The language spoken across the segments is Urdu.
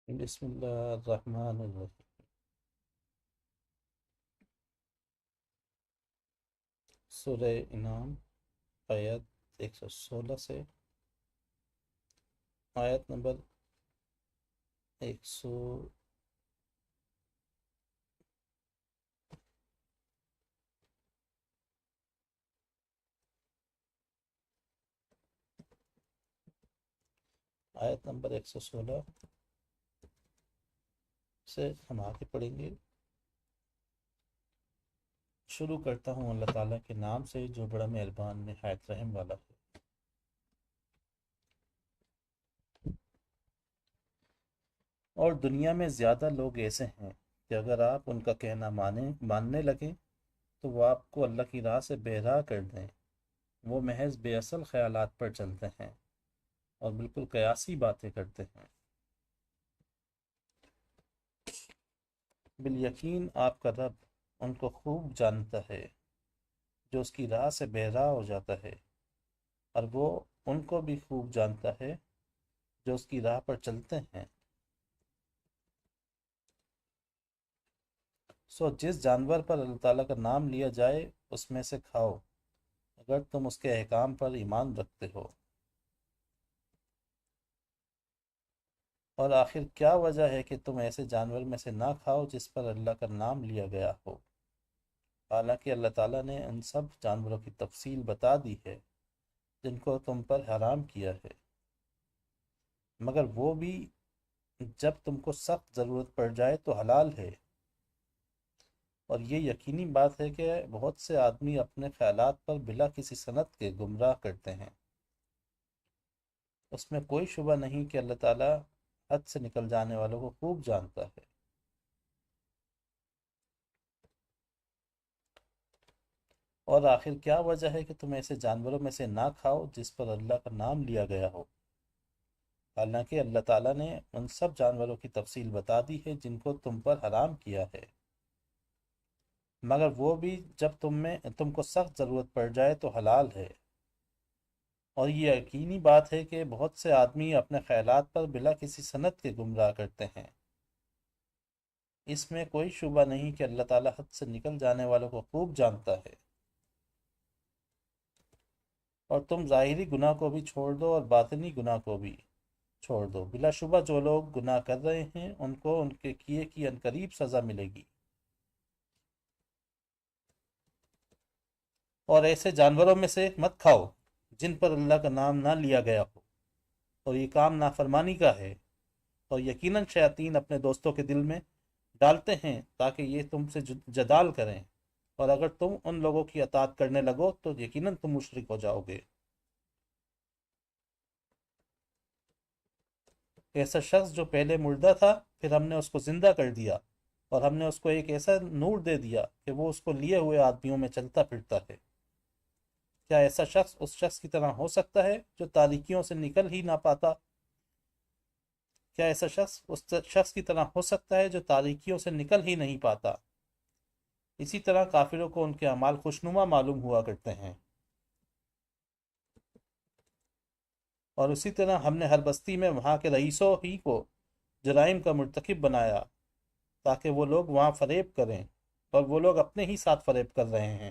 بسم اللہ الرحمن الرحیم۔ سورہ انعام آیت 116 سے آیت نمبر 100 آیت نمبر 116 سے ہم آگے پڑھیں گے۔ شروع کرتا ہوں اللہ تعالیٰ کے نام سے جو بڑا مہربان نہایت رحم والا ہے۔ اور دنیا میں زیادہ لوگ ایسے ہیں کہ اگر آپ ان کا کہنا ماننے لگیں تو وہ آپ کو اللہ کی راہ سے بہرا کر دیں۔ وہ محض بے اصل خیالات پر چلتے ہیں اور بالکل قیاسی باتیں کرتے ہیں۔ بالیقین آپ کا رب ان کو خوب جانتا ہے جو اس کی راہ سے بہرا ہو جاتا ہے، اور وہ ان کو بھی خوب جانتا ہے جو اس کی راہ پر چلتے ہیں۔ سو جس جانور پر اللہ تعالیٰ کا نام لیا جائے اس میں سے کھاؤ اگر تم اس کے احکام پر ایمان رکھتے ہو۔ اور آخر کیا وجہ ہے کہ تم ایسے جانور میں سے نہ کھاؤ جس پر اللہ کا نام لیا گیا ہو؟ حالانکہ اللہ تعالیٰ نے ان سب جانوروں کی تفصیل بتا دی ہے جن کو تم پر حرام کیا ہے، مگر وہ بھی جب تم کو سخت ضرورت پڑ جائے تو حلال ہے۔ اور یہ یقینی بات ہے کہ بہت سے آدمی اپنے خیالات پر بلا کسی سند کے گمراہ کرتے ہیں۔ اس میں کوئی شبہ نہیں کہ اللہ تعالیٰ حد سے نکل جانے والوں کو خوب جانتا ہے۔ اور آخر کیا وجہ ہے کہ تم ایسے جانوروں میں سے نہ کھاؤ جس پر اللہ کا نام لیا گیا ہو؟ حالانکہ اللہ تعالیٰ نے ان سب جانوروں کی تفصیل بتا دی ہے جن کو تم پر حرام کیا ہے، مگر وہ بھی جب تم کو سخت ضرورت پڑ جائے تو حلال ہے۔ اور یہ یقینی بات ہے کہ بہت سے آدمی اپنے خیالات پر بلا کسی سند کے گمراہ کرتے ہیں۔ اس میں کوئی شبہ نہیں کہ اللہ تعالیٰ حد سے نکل جانے والوں کو خوب جانتا ہے۔ اور تم ظاہری گناہ کو بھی چھوڑ دو اور باطنی گناہ کو بھی چھوڑ دو۔ بلا شبہ جو لوگ گناہ کر رہے ہیں ان کو ان کے کیے کی عنقریب سزا ملے گی۔ اور ایسے جانوروں میں سے مت کھاؤ جن پر اللہ کا نام نہ لیا گیا ہو، اور یہ کام نافرمانی کا ہے۔ اور یقیناً شیاطین اپنے دوستوں کے دل میں ڈالتے ہیں تاکہ یہ تم سے جدال کریں، اور اگر تم ان لوگوں کی اطاعت کرنے لگو تو یقیناً تم مشرک ہو جاؤ گے۔ ایسا شخص جو پہلے مردہ تھا پھر ہم نے اس کو زندہ کر دیا، اور ہم نے اس کو ایک ایسا نور دے دیا کہ وہ اس کو لیے ہوئے آدمیوں میں چلتا پھرتا ہے۔ کیا ایسا شخص اس شخص کی طرح ہو سکتا ہے جو تاریکیوں سے نکل ہی نہ پاتا؟ کیا ایسا شخص اس شخص کی طرح ہو سکتا ہے جو تاریکیوں سے نکل ہی نہیں پاتا؟ اسی طرح کافروں کو ان کے اعمال خوشنما معلوم ہوا کرتے ہیں، اور اسی طرح ہم نے ہر بستی میں وہاں کے رئیسوں ہی کو جرائم کا مرتکب بنایا تاکہ وہ لوگ وہاں فریب کریں، اور وہ لوگ اپنے ہی ساتھ فریب کر رہے ہیں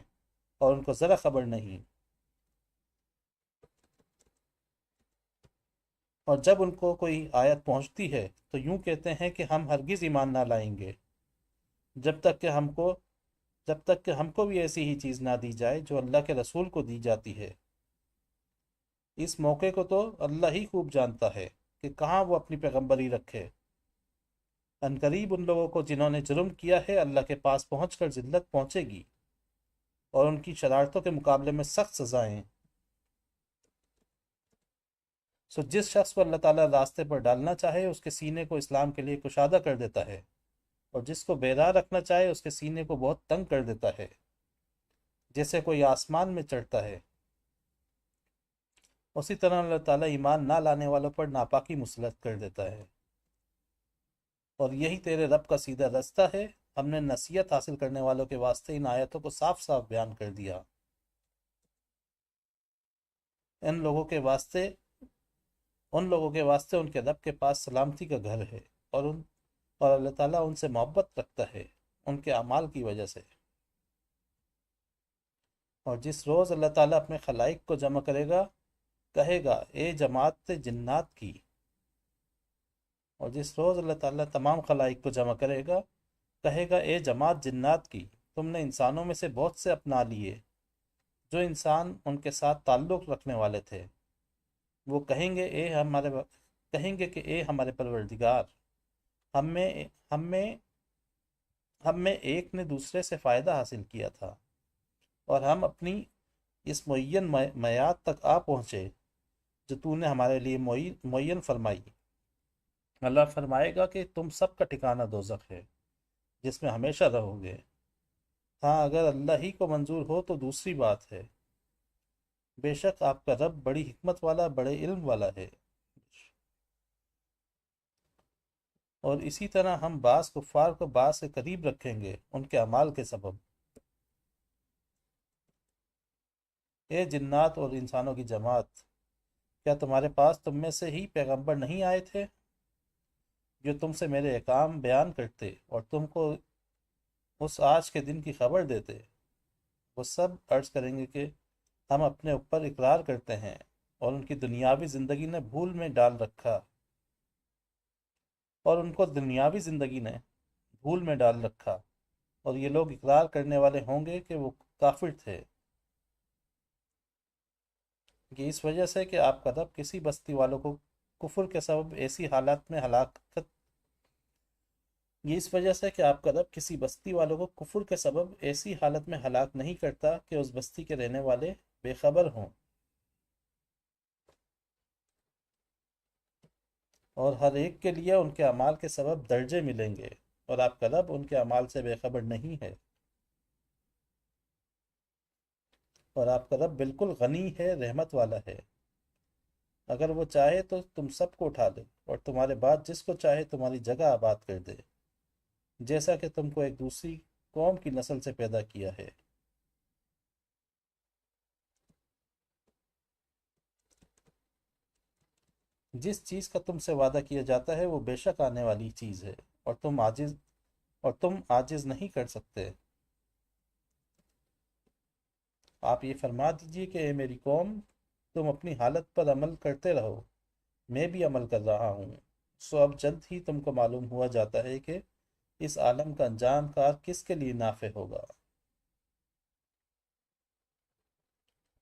اور ان کو ذرا خبر نہیں۔ اور جب ان کو کوئی آیت پہنچتی ہے تو یوں کہتے ہیں کہ ہم ہرگز ایمان نہ لائیں گے جب تک کہ ہم کو بھی ایسی ہی چیز نہ دی جائے جو اللہ کے رسول کو دی جاتی ہے۔ اس موقع کو تو اللہ ہی خوب جانتا ہے کہ کہاں وہ اپنی پیغمبری رکھے۔ عنقریب ان لوگوں کو جنہوں نے جرم کیا ہے اللہ کے پاس پہنچ کر ذلت پہنچے گی، اور ان کی شرارتوں کے مقابلے میں سخت سزائیں۔ سو جس شخص کو اللہ تعالیٰ راستے پر ڈالنا چاہے اس کے سینے کو اسلام کے لیے کشادہ کر دیتا ہے، اور جس کو بیدار رکھنا چاہے اس کے سینے کو بہت تنگ کر دیتا ہے، جیسے کوئی آسمان میں چڑھتا ہے۔ اسی طرح اللہ تعالیٰ ایمان نہ لانے والوں پر ناپاکی مسلط کر دیتا ہے۔ اور یہی تیرے رب کا سیدھا رستہ ہے۔ ہم نے نصیحت حاصل کرنے والوں کے واسطے ان آیتوں کو صاف صاف بیان کر دیا۔ ان لوگوں کے واسطے ان کے رب کے پاس سلامتی کا گھر ہے، اور اللہ تعالیٰ ان سے محبت رکھتا ہے ان کے اعمال کی وجہ سے۔ اور جس روز اللہ تعالیٰ اپنے خلائق کو جمع کرے گا، کہے گا اے جماعت جنات کی، اور جس روز اللہ تعالیٰ تمام خلائق کو جمع کرے گا، کہے گا اے جماعت جنات کی، تم نے انسانوں میں سے بہت سے اپنا لیے جو انسان ان کے ساتھ تعلق رکھنے والے تھے۔ وہ کہیں گے کہ اے ہمارے پروردگار، ہم میں ہم میں ہم میں ایک نے دوسرے سے فائدہ حاصل کیا تھا، اور ہم اپنی اس معین میعاد تک آ پہنچے جو تو نے ہمارے لیے معین فرمائی۔ اللہ فرمائے گا کہ تم سب کا ٹھکانہ دوزخ ہے جس میں ہمیشہ رہو گے۔ ہاں، اگر اللہ ہی کو منظور ہو تو دوسری بات ہے، بے شک آپ کا رب بڑی حکمت والا، بڑے علم والا ہے۔ اور اسی طرح ہم بعض کفار کو بعض کے قریب رکھیں گے ان کے اعمال کے سبب۔ اے جنات اور انسانوں کی جماعت، کیا تمہارے پاس تم میں سے ہی پیغمبر نہیں آئے تھے جو تم سے میرے احکام بیان کرتے اور تم کو اس آج کے دن کی خبر دیتے؟ وہ سب عرض کریں گے کہ ہم اپنے اوپر اقرار کرتے ہیں، اور ان کی دنیاوی زندگی نے بھول میں ڈال رکھا اور ان کو دنیاوی زندگی نے بھول میں ڈال رکھا، اور یہ لوگ اقرار کرنے والے ہوں گے کہ وہ کافر تھے۔ یہ اس وجہ سے کہ آپ کا رب کسی بستی والوں کو کفر کے سبب ایسی حالات میں ہلاکت یہ اس وجہ سے کہ آپ کا رب کسی بستی والوں کو کفر کے سبب ایسی حالت میں ہلاک نہیں کرتا کہ اس بستی کے رہنے والے بے خبر ہوں، اور ہر ایک کے لیے ان کے اعمال کے سبب درجے ملیں گے، اور آپ کا رب ان کے اعمال سے بے خبر نہیں ہے۔ اور آپ کا رب بالکل غنی ہے، رحمت والا ہے، اگر وہ چاہے تو تم سب کو اٹھا لے اور تمہارے بعد جس کو چاہے تمہاری جگہ آباد کر دے، جیسا کہ تم کو ایک دوسری قوم کی نسل سے پیدا کیا ہے۔ جس چیز کا تم سے وعدہ کیا جاتا ہے وہ بے شک آنے والی چیز ہے، اور تم عاجز نہیں کر سکتے۔ آپ یہ فرما دیجئے کہ اے میری قوم، تم اپنی حالت پر عمل کرتے رہو، میں بھی عمل کر رہا ہوں، سو اب جلد ہی تم کو معلوم ہوا جاتا ہے کہ اس عالم کا انجام کار کس کے لیے نافع ہوگا۔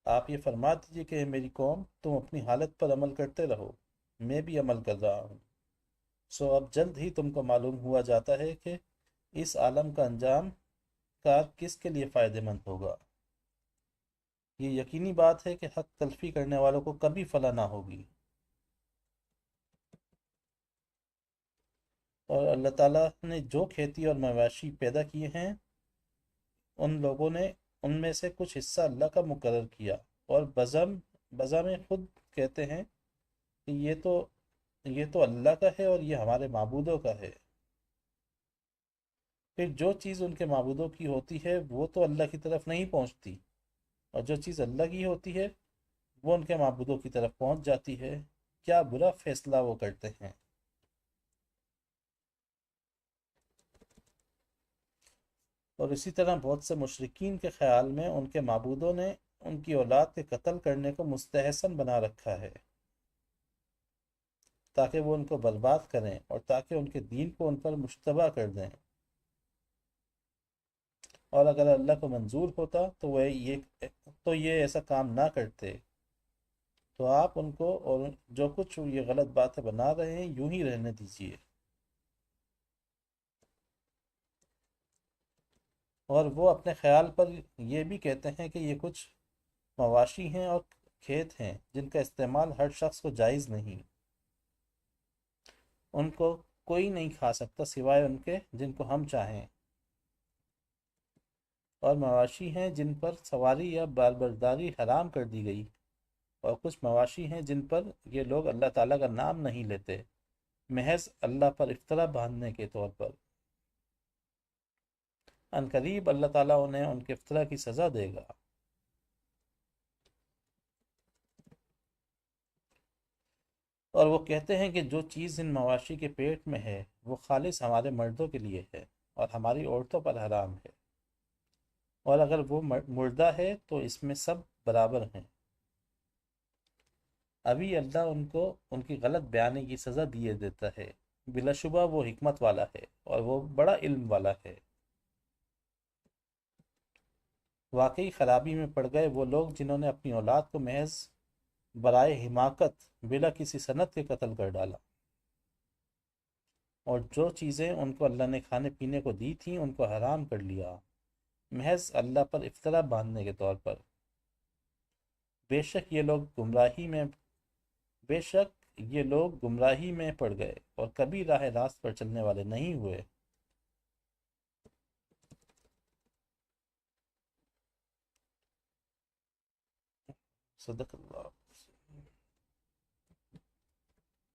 آپ یہ فرما دیجئے کہ اے میری قوم، تم اپنی حالت پر عمل کرتے رہو، میں بھی عمل کر رہا ہوں، سو اب جلد ہی تم کو معلوم ہوا جاتا ہے کہ اس عالم کا انجام کار کس کے لیے فائدہ مند ہوگا۔ یہ یقینی بات ہے کہ حق تلفی کرنے والوں کو کبھی فلاح نہ ہوگی۔ اور اللہ تعالیٰ نے جو کھیتی اور مویشی پیدا کیے ہیں، ان لوگوں نے ان میں سے کچھ حصہ اللہ کا مقرر کیا، اور بزم خود کہتے ہیں کہ یہ تو اللہ کا ہے اور یہ ہمارے معبودوں کا ہے۔ پھر جو چیز ان کے معبودوں کی ہوتی ہے وہ تو اللہ کی طرف نہیں پہنچتی، اور جو چیز اللہ کی ہوتی ہے وہ ان کے معبودوں کی طرف پہنچ جاتی ہے۔ کیا برا فیصلہ وہ کرتے ہیں۔ اور اسی طرح بہت سے مشرکین کے خیال میں ان کے معبودوں نے ان کی اولاد کے قتل کرنے کو مستحسن بنا رکھا ہے، تاکہ وہ ان کو برباد کریں اور تاکہ ان کے دین کو ان پر مشتبہ کر دیں۔ اور اگر اللہ کو منظور ہوتا تو یہ ایسا کام نہ کرتے، تو آپ ان کو اور جو کچھ یہ غلط باتیں بنا رہے ہیں یوں ہی رہنے دیجیے۔ اور وہ اپنے خیال پر یہ بھی کہتے ہیں کہ یہ کچھ مواشی ہیں اور کھیت ہیں جن کا استعمال ہر شخص کو جائز نہیں، ان کو کوئی نہیں کھا سکتا سوائے ان کے جن کو ہم چاہیں، اور مواشی ہیں جن پر سواری یا باربرداری حرام کر دی گئی، اور کچھ مواشی ہیں جن پر یہ لوگ اللہ تعالیٰ کا نام نہیں لیتے، محض اللہ پر افطرا باندھنے کے طور پر۔ ان قریب اللہ تعالیٰ انہیں ان کے افطرا کی سزا دے گا۔ اور وہ کہتے ہیں کہ جو چیز ان مواشی کے پیٹ میں ہے وہ خالص ہمارے مردوں کے لیے ہے اور ہماری عورتوں پر حرام ہے، اور اگر وہ مردہ ہے تو اس میں سب برابر ہیں۔ ابھی اللہ ان کو ان کی غلط بیانی کی سزا دیے دیتا ہے، بلا شبہ وہ حکمت والا ہے اور وہ بڑا علم والا ہے۔ واقعی خرابی میں پڑ گئے وہ لوگ جنہوں نے اپنی اولاد کو محض برائے حماقت بلا کسی سند کے قتل کر ڈالا، اور جو چیزیں ان کو اللہ نے کھانے پینے کو دی تھیں ان کو حرام کر لیا، محض اللہ پر افطرا باندھنے کے طور پر۔ بے شک یہ لوگ گمراہی میں بے شک یہ لوگ گمراہی میں پڑ گئے اور کبھی راہ راست پر چلنے والے نہیں ہوئے۔ صدق اللہ۔